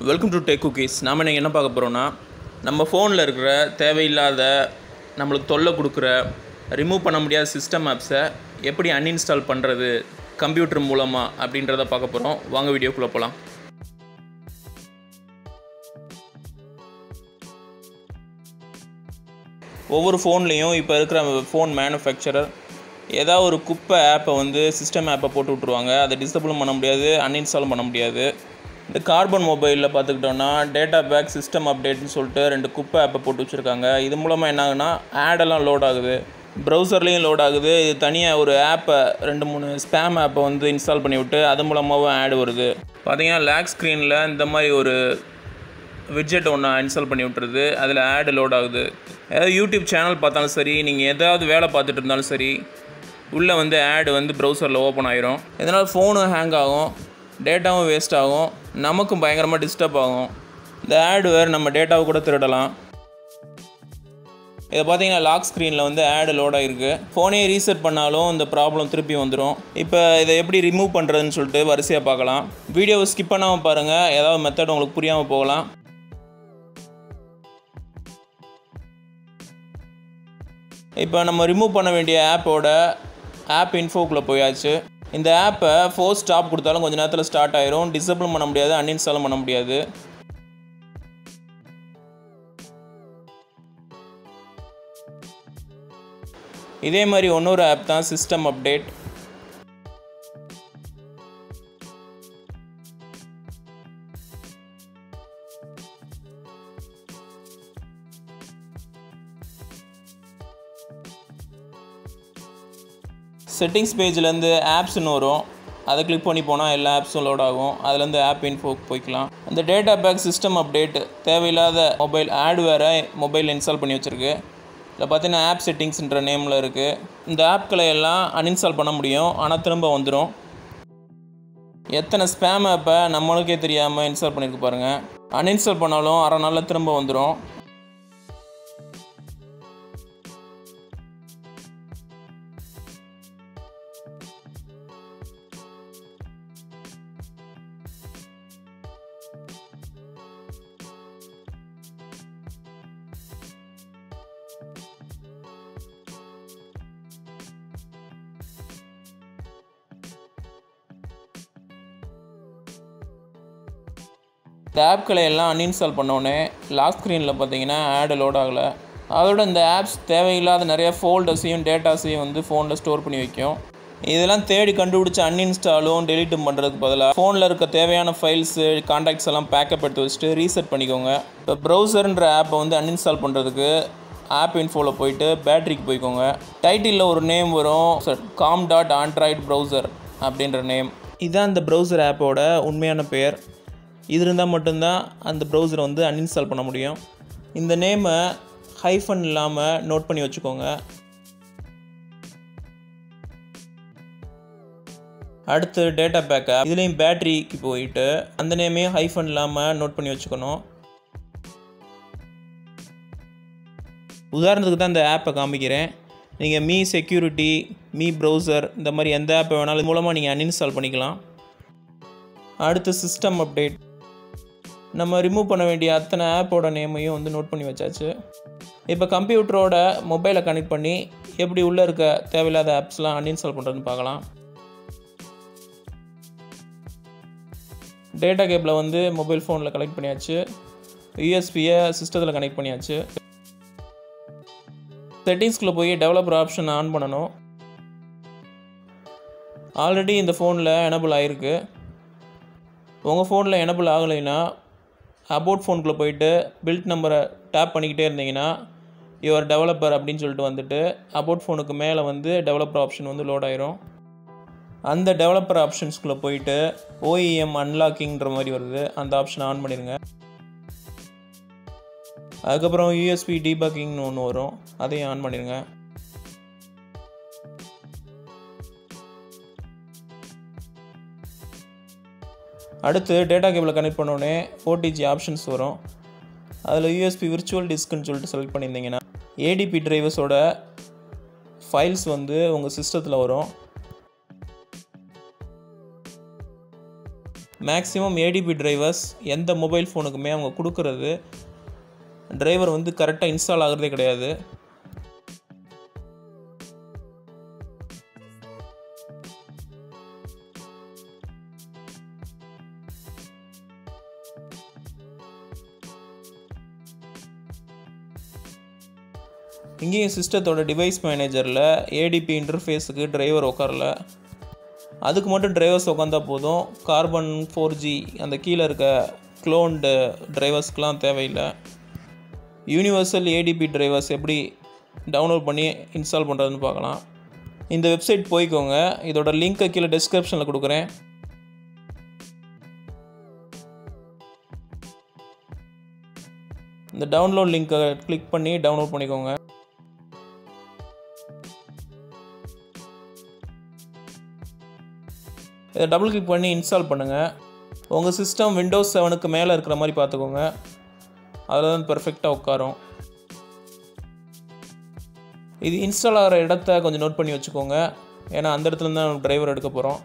Welcome to tech cookies. நாம் நீங்கள் என்ன பார்க்க போகிறோன்னா, நம்ம ஃபோனில் இருக்கிற தேவையில்லாத நம்மளுக்கு தொல்லை கொடுக்குற ரிமூவ் பண்ண முடியாத சிஸ்டம் ஆப்ஸை எப்படி அன்இன்ஸ்டால் பண்ணுறது கம்ப்யூட்டர் மூலமாக அப்படின்றத பார்க்க போகிறோம். வாங்க வீடியோக்குள்ளே போகலாம். ஒவ்வொரு ஃபோன்லேயும் இப்போ இருக்கிற ஃபோன் மேனுஃபேக்சரர் ஏதாவது ஒரு குப்பை ஆப்பை சிஸ்டம் ஆப்பை போட்டு விட்ருவாங்க. அதை டிசேபிளும் பண்ண முடியாது, அன்இன்ஸ்டாலும் பண்ண முடியாது. இந்த கார்பன் மொபைலில் பார்த்துக்கிட்டோன்னா டேட்டா பேக் சிஸ்டம் அப்டேட்னு சொல்லிட்டு 2 குப்பை ஆப்பை போட்டு வச்சுருக்காங்க. இது மூலமாக என்ன ஆகுதுன்னா, ஆடெல்லாம் லோட் ஆகுது, ப்ரௌசர்லேயும் லோட் ஆகுது. இது தனியாக ஒரு ஆப்பை 2-3 ஸ்பேம் ஆப்பை இன்ஸ்டால் பண்ணி விட்டு அது மூலமாகவும் ஆடு வருது. பார்த்தீங்கன்னா லாக் ஸ்க்ரீனில் இந்த மாதிரி ஒரு விட்ஜெட் ஒன்று இன்ஸ்டால் பண்ணி விட்டுருது, அதில் ஆடு லோட் ஆகுது. ஏதாவது யூடியூப் சேனல் பார்த்தாலும் சரி, நீங்கள் ஏதாவது வேலை பார்த்துட்டு இருந்தாலும் சரி, உள்ளே ஆடு ப்ரௌசரில் ஓப்பன் ஆகிரும். இதனால் ஃபோனும் ஹேங் ஆகும், டேட்டாவும் வேஸ்ட் ஆகும், நமக்கும் பயங்கரமாக டிஸ்டர்ப் ஆகும். இந்த ஆட்வேர் நம்ம டேட்டாவை கூட திருடலாம். இதை பார்த்தீங்கன்னா லாக் ஸ்க்ரீனில் ஆடு லோட் ஆகிருக்கு. ஃபோனே ரீசெட் பண்ணாலும் இந்த ப்ராப்ளம் திருப்பி வந்துடும். இப்போ இதை எப்படி ரிமூவ் பண்ணுறதுன்னு சொல்லிட்டு வரிசையாக பார்க்கலாம். வீடியோவை ஸ்கிப் பண்ணாமல் பாருங்கள், ஏதாவது மெத்தட் உங்களுக்கு புரியாமல் போகலாம். இப்போ நம்ம ரிமூவ் பண்ண வேண்டிய ஆப்போட ஆப் இன்ஃபோக்குள்ளே போயாச்சு. இந்த ஆப்பை ஃபோர்ஸ் ஸ்டாப் கொடுத்தாலும் கொஞ்சம் நேரத்தில் ஸ்டார்ட் ஆயிரும். டிசேபிளும் பண்ண முடியாது, அன்இன்ஸ்டாலும் பண்ண முடியாது. இதே மாதிரி இன்னொரு ஆப் தான் சிஸ்டம் அப்டேட். செட்டிங்ஸ் பேஜ்லேருந்து ஆப்ஸ்னு வரும், அதை கிளிக் பண்ணி போனால் எல்லா ஆப்ஸும் லோட் ஆகும். அதுலேருந்து ஆப் இன்ஃபோக்கு போய்க்கலாம். அந்த டேட்டா பேக் சிஸ்டம் அப்டேட் தேவையில்லாத மொபைல் ஆட்வேரை மொபைலில் இன்ஸ்டால் பண்ணி வச்சுருக்கு. இதில் பார்த்தீங்கன்னா ஆப் செட்டிங்ஸ்ன்ற நேமில் இருக்குது. இந்த ஆப்களை எல்லாம் அன்இன்ஸ்டால் பண்ண முடியும், ஆனால் திரும்ப வந்துடும். எத்தனை ஸ்பேம் ஆப்பை நம்மளுக்கே தெரியாமல் இன்ஸ்டால் பண்ணியிருக்கு பாருங்கள். அன்இன்ஸ்டால் பண்ணாலும் அரை நாளில் திரும்ப வந்துடும். இந்த ஆப்களை எல்லாம் அன்இன்ஸ்டால் பண்ணோடனே லாக் ஸ்க்ரீனில் பார்த்தீங்கன்னா ஆடு லோட் ஆகலை. அதோட இந்த ஆப்ஸ் தேவையில்லாத நிறைய ஃபோல்டர்ஸையும் டேட்டாஸையும் ஃபோனில் ஸ்டோர் பண்ணி வைக்கும். இதெல்லாம் தேடி கண்டுபிடிச்சி அன்இன்ஸ்டாலும் டெலிட்டும் பண்ணுறதுக்கு பதிலாக ஃபோனில் இருக்க தேவையான ஃபைல்ஸு கான்டாக்ட்ஸ் எல்லாம் பேக்கப் எடுத்து வச்சுட்டு ரீசெட் பண்ணிக்கோங்க. இப்போ ப்ரௌசர்ன்ற ஆப்பை அன்இன்ஸ்டால் பண்ணுறதுக்கு ஆப் இன்ஃபோவில் போயிட்டு பேட்டரிக்கு போய்க்கோங்க. டைட்டிலில் ஒரு நேம் வரும், com.android.browser அப்படின்ற நேம். இதுதான் இந்த ப்ரௌசர் ஆப்போட உண்மையான பெயர். இது இருந்தால் மட்டும்தான் அந்த ப்ரௌசரை அன்இன்ஸ்டால் பண்ண முடியும். இந்த நேமை ஹைஃபன் இல்லாமல் நோட் பண்ணி வச்சுக்கோங்க. அடுத்து டேட்டா பேக்கப், இதுலேயும் பேட்டரிக்கு போயிட்டு அந்த நேமையும் ஹைஃபன் இல்லாமல் நோட் பண்ணி வச்சுக்கணும். உதாரணத்துக்கு தான் இந்த ஆப்பை காமிக்கிறேன். நீங்கள் மீ செக்யூரிட்டி, மீ ப்ரௌசர் இந்த மாதிரி எந்த ஆப்பை வேணாலும் மூலமாக நீங்கள் அன்இன்ஸ்டால் பண்ணிக்கலாம். அடுத்து சிஸ்டம் அப்டேட். நம்ம ரிமூவ் பண்ண வேண்டிய அத்தனை ஆப்போட நேமையும் நோட் பண்ணி வச்சாச்சு. இப்போ கம்ப்யூட்டரோட மொபைலை கனெக்ட் பண்ணி எப்படி உள்ளே இருக்க தேவையில்லாத ஆப்ஸ்லாம் அன்இன்ஸ்டால் பண்ணுறதுன்னு பார்க்கலாம். டேட்டா கேபிளை மொபைல் ஃபோனில் கனெக்ட் பண்ணியாச்சு. யூஎஸ்பியை சிஸ்டத்தில் கனெக்ட் பண்ணியாச்சு. செட்டிங்ஸ்குள்ளே போய் டெவலப்பர் ஆப்ஷன் ஆன் பண்ணணும். ஆல்ரெடி இந்த ஃபோனில் எனபிள் ஆகிருக்கு. உங்கள் ஃபோனில் எனபிள் ஆகலைன்னா அபவுட் ஃபோனுக்குள்ளே போயிட்டு பில்ட் நம்பரை டேப் பண்ணிக்கிட்டே இருந்தீங்கன்னா யுவர் டெவலப்பர் அப்படின்னு சொல்லிட்டு அபவுட் ஃபோனுக்கு மேலே டெவலப்பர் ஆப்ஷன் லோட் ஆயிரும். அந்த டெவலப்பர் ஆப்ஷன்ஸ்குள்ளே போயிட்டு OEM அன்லாக்கிங்கிற மாதிரி வருது, அந்த ஆப்ஷனை ஆன் பண்ணிடுங்க. அதுக்கப்புறம் USB டீபக்கிங்னு ஒன்று வரும், அதையும் ஆன் பண்ணிடுங்க. அடுத்து டேட்டா கேபிளை கனெக்ட் பண்ணோடனே OTG ஆப்ஷன்ஸ் வரும். அதில் USB விர்ச்சுவல் டிஸ்க்குன்னு சொல்லிட்டு செலக்ட் பண்ணியிருந்தீங்கன்னா ADP டிரைவர்ஸோட ஃபைல்ஸ் உங்கள் சிஸ்டத்தில் வரும். மேக்ஸிமம் ஏடிபி டிரைவர்ஸ் எந்த மொபைல் ஃபோனுக்குமே அவங்க கொடுக்குறது டிரைவர் வந்து கரெக்டாக இன்ஸ்டால் ஆகிறதே கிடையாது. இங்கேயும் சிஸ்டத்தோட டிவைஸ் மேனேஜரில் ஏடிபி இன்டர்ஃபேஸுக்கு டிரைவர் உட்காரல. அதுக்கு மட்டும் டிரைவர்ஸ் உட்காந்தா போதும். கார்பன் 4G அந்த கீழே இருக்க க்ளோன்டு டிரைவர்ஸ்க்கெலாம் தேவையில்லை. யூனிவர்சல் ஏடிபி டிரைவர்ஸ் எப்படி டவுன்லோட் பண்ணி இன்ஸ்டால் பண்ணுறதுன்னு பார்க்கலாம். இந்த வெப்சைட் போய்க்கோங்க. இதோட லிங்க்கை கீழே டிஸ்கிரிப்ஷனில் கொடுக்குறேன். இந்த டவுன்லோட் லிங்க்கை கிளிக் பண்ணி டவுன்லோட் பண்ணிக்கோங்க. இதை டபுள் கிளிக் பண்ணி இன்ஸ்டால் பண்ணுங்கள். உங்கள் சிஸ்டம் விண்டோஸ் 7க்கு மேலே இருக்கிற மாதிரி பார்த்துக்கோங்க. அதில் தான் பெர்ஃபெக்டாக உட்காரும். இது இன்ஸ்டால் ஆகிற இடத்த கொஞ்சம் நோட் பண்ணி வச்சுக்கோங்க. ஏன்னா அந்த இடத்துல தான் டிரைவர் எடுக்க போகிறோம்.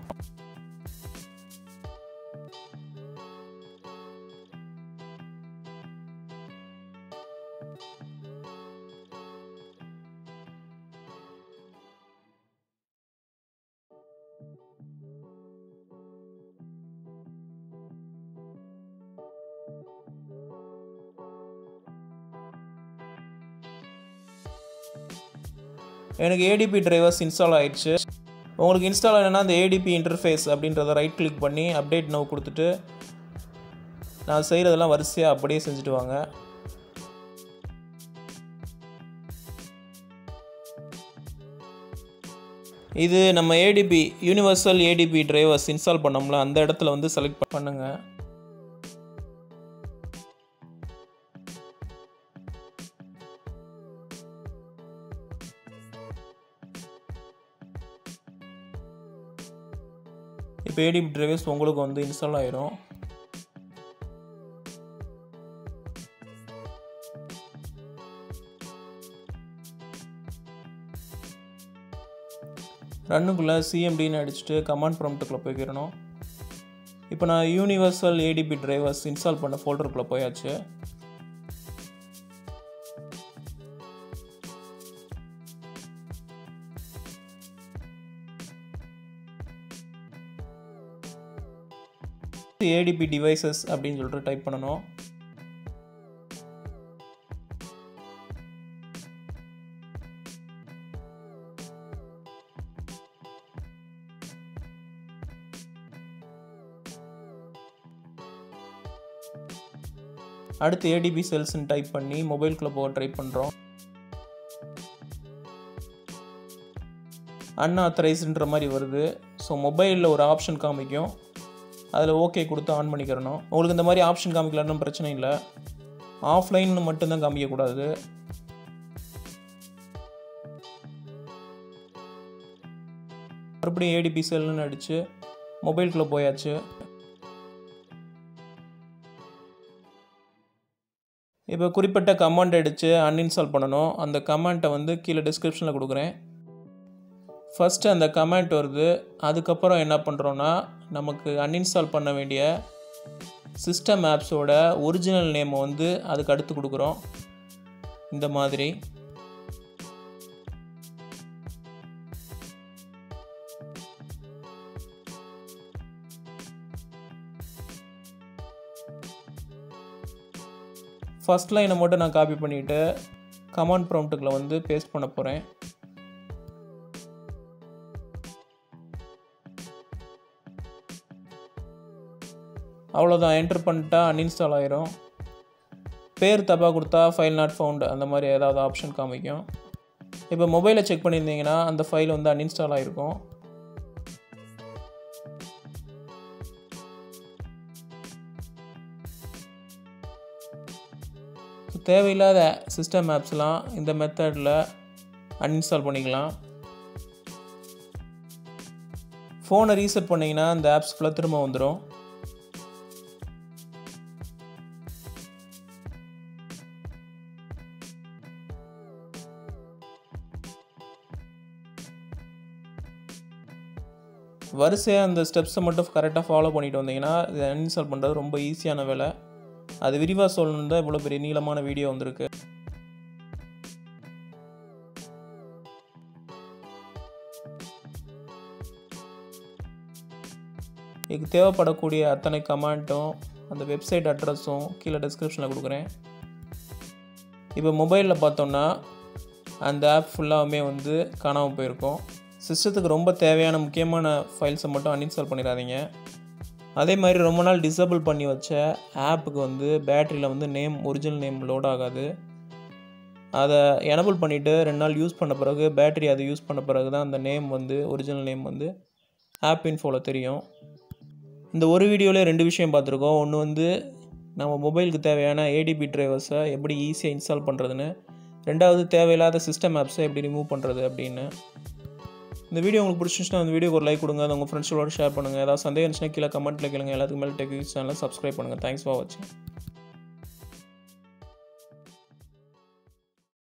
எனக்கு ஏடிபி டிரைவர்ஸ் இன்ஸ்டால் ஆகிடுச்சு. உங்களுக்கு இன்ஸ்டால் ஆகலைன்னா அந்த ஏடிபி இன்டர்ஃபேஸ் அப்படின்றத ரைட் கிளிக் பண்ணி அப்டேட் நவ் கொடுத்துட்டு நான் செய்கிறதெல்லாம் வரிசையாக அப்படியே செஞ்சுட்டு வாங்க. இது நம்ம ADB universal ADB drivers install பண்ணோம்ல, அந்த இடத்துல வந்து செலக்ட் பண்ணுங்கள். இப்போ ஏடிபி டிரைவர்ஸ் உங்களுக்கு வந்து இன்ஸ்டால் ஆயிரும். ரன்னுக்குள்ளே சிஎம்டின்னு அடிச்சுட்டு கமாண்ட் ப்ராம்ப்ட்டுக்குள்ளே போய்க்கிறணும். இப்போ நான் யூனிவர்சல் ஏடிபி டிரைவர்ஸ் இன்ஸ்டால் பண்ண ஃபோல்டருக்குள்ளே போயாச்சு. ஏடிபி டிவைசஸ் அப்படின்னு சொல்லிட்டு டைப் பண்ணணும். அடுத்து ஏடிபி செல்ஸ்ன்னு டைப் பண்ணி மொபைலுக்குள்ளே போக ட்ரை பண்ணுறோம். அன்ஆத்தரைஸ்ன்ற மாதிரி வருது. ஸோ மொபைலில் ஒரு ஆப்ஷன் காமிக்கும், அதில் ஓகே கொடுத்து ஆன் பண்ணிக்கிறணும். உங்களுக்கு இந்த மாதிரி ஆப்ஷன் காமிக்கலன்னு பிரச்சனை இல்லை. ஆஃப்லைன் மட்டும்தான் காமிக்கக்கூடாது. மறுபடியும் ஏடிபி செல்னு அடித்து மொபைலுக்குள்ளே போயாச்சு. இப்போ குறிப்பிட்ட கமாண்ட் அடித்து அன்இன்ஸ்டால் பண்ணணும். அந்த கமாண்ட்டை வந்து கீழே டிஸ்கிரிப்ஷனில் கொடுக்குறேன். ஃபஸ்ட்டு அந்த கமெண்ட் வருது. அதுக்கப்புறம் என்ன பண்ணுறோன்னா, நமக்கு அன்இன்ஸ்டால் பண்ண வேண்டிய சிஸ்டம் ஆப்ஸோட ஒரிஜினல் நேமை வந்து அதுக்கு அடுத்து கொடுக்குறோம். இந்த மாதிரி ஃபஸ்ட் லைனை மட்டும் நான் காப்பி பண்ணிவிட்டு கமாண்ட் ப்ராம்ப்ட்டுக்குள்ள வந்து பேஸ்ட் பண்ண போகிறேன். அவ்வளோதான், என்ட்ரு பண்ணிட்டா அன்இன்ஸ்டால் ஆயிரும். பேர் தப்பாக கொடுத்தா ஃபைல் நாட் ஃபவுண்ட் அந்த மாதிரி ஏதாவது ஆப்ஷன் காமிக்கும். இப்போ மொபைலை செக் பண்ணியிருந்தீங்கன்னா அந்த ஃபைல் வந்து அன்இன்ஸ்டால் ஆகிருக்கும். தேவையில்லாத சிஸ்டம் ஆப்ஸ்லாம் இந்த மெத்தடில் அன்இன்ஸ்டால் பண்ணிக்கலாம். ஃபோனை ரீசெட் பண்ணிங்கன்னா அந்த ஆப்ஸ் ஃபுல்லாக திரும்ப வந்துடும். வரிசையாக அந்த ஸ்டெப்ஸை மட்டும் கரெக்டாக ஃபாலோ பண்ணிட்டு வந்தீங்கன்னா இதை அன்இன்ஸ்டால் பண்ணுறது ரொம்ப ஈஸியான வேலை. அது விரிவாக சொல்லணும் தான் இவ்வளோ பெரிய நீளமான வீடியோ வந்திருக்கு. இதுக்கு தேவைப்படக்கூடிய அத்தனை கமெண்ட்டும் அந்த வெப்சைட் அட்ரஸும் கீழே டிஸ்கிரிப்ஷனில் கொடுக்குறேன். இப்போ மொபைலில் பார்த்தோன்னா அந்த ஆப் ஃபுல்லாகவுமே வந்து காணாமல் போயிருக்கும். சிஸ்டத்துக்கு ரொம்ப தேவையான முக்கியமான ஃபைல்ஸை மட்டும் அன்இன்ஸ்டால் பண்ணிடாதீங்க. அதே மாதிரி ரொம்ப நாள் டிசேபிள் பண்ணி வச்ச ஆப்புக்கு வந்து பேட்டரியில் வந்து ஒரிஜினல் நேம் லோட் ஆகாது. அதை எனபிள் பண்ணிவிட்டு 2 நாள் யூஸ் பண்ண பிறகு பேட்டரி அதை யூஸ் பண்ண பிறகு தான் அந்த ஒரிஜினல் நேம் வந்து ஆப் இன்ஃபோவில் தெரியும். இந்த ஒரு வீடியோவில் 2 விஷயம் பார்த்துருக்கோம். ஒன்று வந்து நம்ம மொபைலுக்கு தேவையான ADB டிரைவர்ஸை எப்படி ஈஸியாக இன்ஸ்டால் பண்ணுறதுன்னு, 2வது தேவையில்லாத சிஸ்டம் ஆப்ஸை எப்படி ரிமூவ் பண்ணுறது அப்படின்னு. இந்த வீடியோ உங்களுக்கு பிடிச்சிருந்துச்சுன்னா அந்த வீடியோக்கு ஒரு லைக் கொடுங்க. அதை உங்கள் ஃப்ரெண்ட்ஸோட ஷேர் பண்ணுங்கள். ஏதாவது சந்தேகம் இருந்துச்சுன்னா கீழே கமெண்ட்டில் கேளுங்க. எல்லாத்துக்கு மேலே டெக் சேனலை சப்ஸ்கிரைப் பண்ணுங்கள். தேங்க்ஸ் ஃபார் வாட்சிங்.